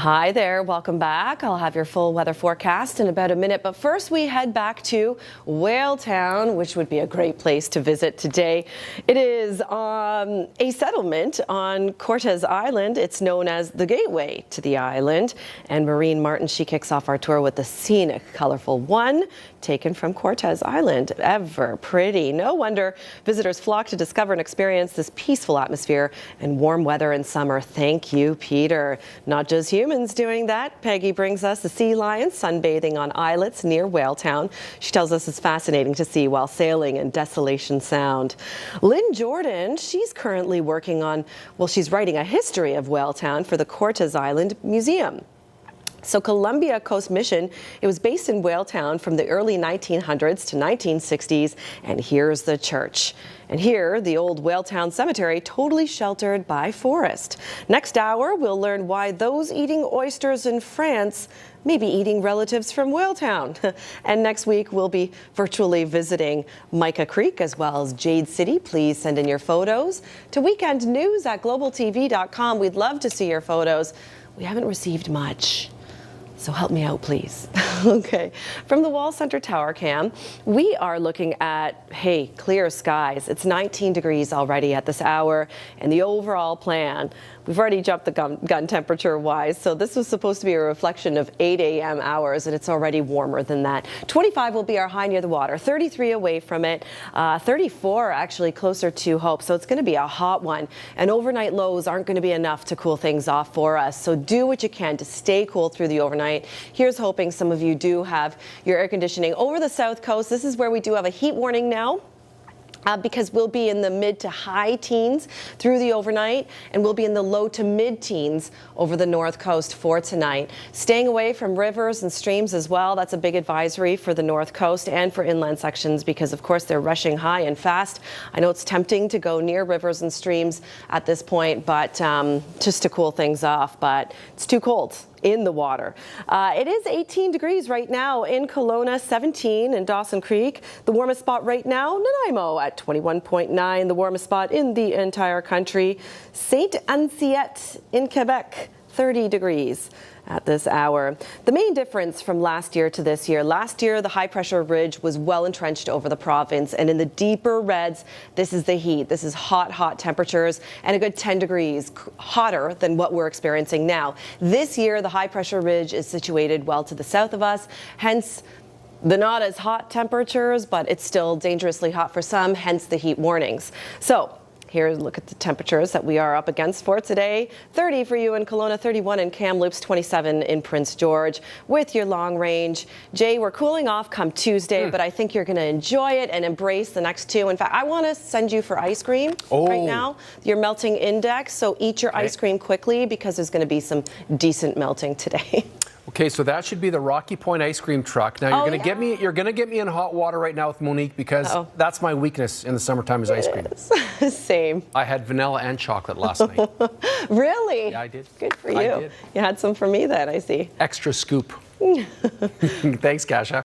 Hi there, welcome back. I'll have your full weather forecast in about a minute, but first we head back to Whaletown, which would be a great place to visit today. It is a settlement on Cortes Island. It's known as the gateway to the island, and Maureen Martin, she kicks off our tour with the scenic, colorful one taken from Cortes Island. Ever pretty. No wonder visitors flock to discover and experience this peaceful atmosphere and warm weather in summer. Thank you, Peter. Not just humans doing that. Peggy brings us the sea lions sunbathing on islets near Whaletown. She tells us it's fascinating to see while sailing in Desolation Sound. Lynn Jordan, she's currently working on, she's writing a history of Whaletown for the Cortes Island Museum. So Columbia Coast Mission, it was based in Whaletown from the early 1900s to 1960s, and here's the church. And here, the old Whaletown Cemetery, totally sheltered by forest. Next hour, we'll learn why those eating oysters in France may be eating relatives from Whaletown. And next week, we'll be virtually visiting Mica Creek as well as Jade City. Please send in your photos to weekendnews@globaltv.com. We'd love to see your photos. We haven't received much, so help me out, please. Okay, from the Wall Center Tower Cam, we are looking at, hey, clear skies. It's 19 degrees already at this hour, and the overall plan, we've already jumped the gun temperature-wise, so this was supposed to be a reflection of 8 a.m. hours, and it's already warmer than that. 25 will be our high near the water, 33 away from it, 34 actually closer to Hope, so it's going to be a hot one, and overnight lows aren't going to be enough to cool things off for us, so do what you can to stay cool through the overnight. Here's hoping some of you do have your air conditioning over the south coast. This is where we do have a heat warning now. Because we'll be in the mid to high teens through the overnight, and we'll be in the low to mid teens over the north coast for tonight. Staying away from rivers and streams as well. That's a big advisory for the north coast and for inland sections because, of course, they're rushing high and fast. I know it's tempting to go near rivers and streams at this point, but just to cool things off, but it's too cold in the water. It is 18 degrees right now in Kelowna, 17 in Dawson Creek. The warmest spot right now, Nanaimo at 21.9, the warmest spot in the entire country. St. Anciette in Quebec, 30 degrees at this hour. The main difference from last year to this year, last year the high pressure ridge was well entrenched over the province, and in the deeper reds, this is the heat. This is hot temperatures and a good 10 degrees hotter than what we're experiencing now. This year the high pressure ridge is situated well to the south of us, hence the not as hot temperatures, but it's still dangerously hot for some, hence the heat warnings. So here's a look at the temperatures that we are up against for today. 30 for you in Kelowna, 31 in Kamloops, 27 in Prince George with your long range. Jay, we're cooling off come Tuesday, but I think you're going to enjoy it and embrace the next two. In fact, I want to send you for ice cream right now. Your melting index, so eat your ice cream quickly because there's going to be some decent melting today. Okay, so that should be the Rocky Point ice cream truck. Now you're gonna get me in hot water right now with Monique because that's my weakness in the summertime is ice cream. Same. I had vanilla and chocolate last night. Really? Yeah, I did. Good for you. I did. You had some for me then, I see. Extra scoop. Thanks, Kasia.